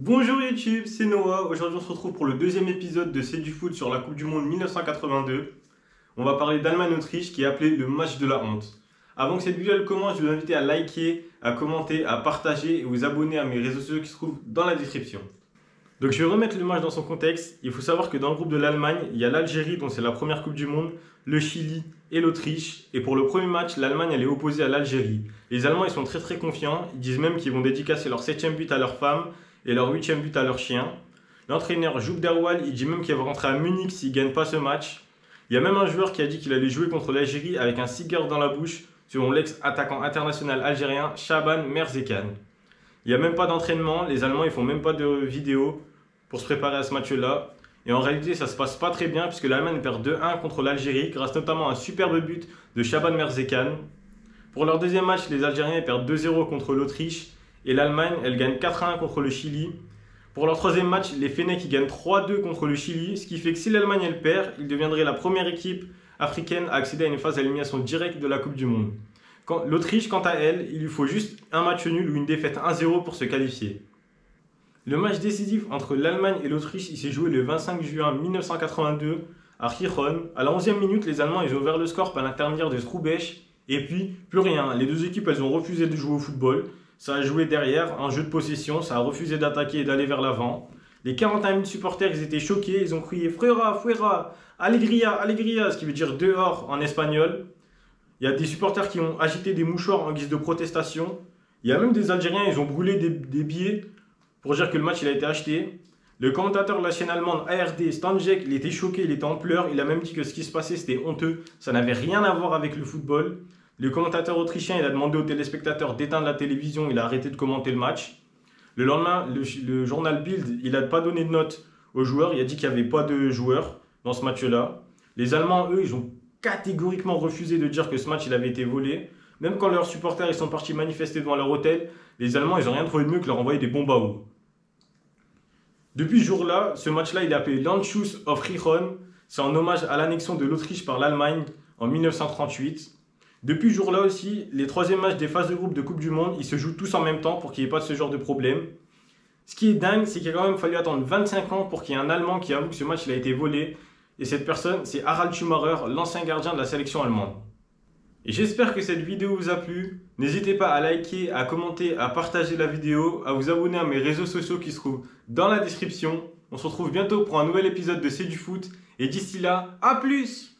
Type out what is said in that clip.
Bonjour YouTube, c'est Noah. Aujourd'hui on se retrouve pour le deuxième épisode de C'est du foot sur la Coupe du Monde 1982. On va parler d'Allemagne-Autriche qui est appelé le match de la honte. Avant que cette vidéo elle commence, je vous invite à liker, à commenter, à partager et vous abonner à mes réseaux sociaux qui se trouvent dans la description. Donc je vais remettre le match dans son contexte. Il faut savoir que dans le groupe de l'Allemagne, il y a l'Algérie dont c'est la première Coupe du Monde, le Chili et l'Autriche. Et pour le premier match, l'Allemagne elle est opposée à l'Algérie. Les Allemands ils sont très confiants, ils disent même qu'ils vont dédicacer leur 7e but à leur femme et leur 8e but à leur chien. L'entraîneur Joop Derwal, il dit même qu'il va rentrer à Munich s'il ne gagne pas ce match. Il y a même un joueur qui a dit qu'il allait jouer contre l'Algérie avec un cigare dans la bouche, selon l'ex-attaquant international algérien Shaban Merzekan. Il n'y a même pas d'entraînement, les Allemands ils font même pas de vidéo pour se préparer à ce match-là. Et en réalité, ça se passe pas très bien puisque l'Allemagne perd 2-1 contre l'Algérie grâce notamment à un superbe but de Shaban Merzekan. Pour leur deuxième match, les Algériens perdent 2-0 contre l'Autriche et l'Allemagne elle gagne 4-1 contre le Chili. Pour leur troisième match, les Fennecs ils gagnent 3-2 contre le Chili, ce qui fait que si l'Allemagne elle perd, ils deviendraient la première équipe africaine à accéder à une phase d'élimination directe de la Coupe du Monde. L'Autriche, quant à elle, il lui faut juste un match nul ou une défaite 1-0 pour se qualifier. Le match décisif entre l'Allemagne et l'Autriche s'est joué le 25 juin 1982 à Gijón. À la 11e minute, les Allemands ils ont ouvert le score par l'intermédiaire de Strubech et puis plus rien. Les deux équipes elles ont refusé de jouer au football. Ça a joué derrière, un jeu de possession, ça a refusé d'attaquer et d'aller vers l'avant. Les 41 000 supporters ils étaient choqués, ils ont crié Fuera, Fuera, Alegria, Alegria, ce qui veut dire dehors en espagnol. Il y a des supporters qui ont agité des mouchoirs en guise de protestation. Il y a même des Algériens, ils ont brûlé des billets pour dire que le match il a été acheté. Le commentateur de la chaîne allemande ARD, Stanjek, il était choqué, il était en pleurs. Il a même dit que ce qui se passait c'était honteux, ça n'avait rien à voir avec le football. Le commentateur autrichien il a demandé aux téléspectateurs d'éteindre la télévision, il a arrêté de commenter le match. Le lendemain, le journal Bild, il n'a pas donné de note aux joueurs, il a dit qu'il n'y avait pas de joueurs dans ce match-là. Les Allemands, eux, ils ont catégoriquement refusé de dire que ce match il avait été volé. Même quand leurs supporters ils sont partis manifester devant leur hôtel, les Allemands ils n'ont rien trouvé de mieux que leur envoyer des bombes à eau. Depuis ce jour-là, ce match-là il est appelé l'Anschluss auf Gijón. C'est en hommage à l'annexion de l'Autriche par l'Allemagne en 1938. Depuis ce jour-là aussi, les troisièmes matchs des phases de groupe de Coupe du Monde, ils se jouent tous en même temps pour qu'il n'y ait pas de ce genre de problème. Ce qui est dingue, c'est qu'il a quand même fallu attendre 25 ans pour qu'il y ait un Allemand qui avoue que ce match il a été volé. Et cette personne, c'est Harald Schumacher, l'ancien gardien de la sélection allemande. Et j'espère que cette vidéo vous a plu. N'hésitez pas à liker, à commenter, à partager la vidéo, à vous abonner à mes réseaux sociaux qui se trouvent dans la description. On se retrouve bientôt pour un nouvel épisode de C'est du foot. Et d'ici là, à plus!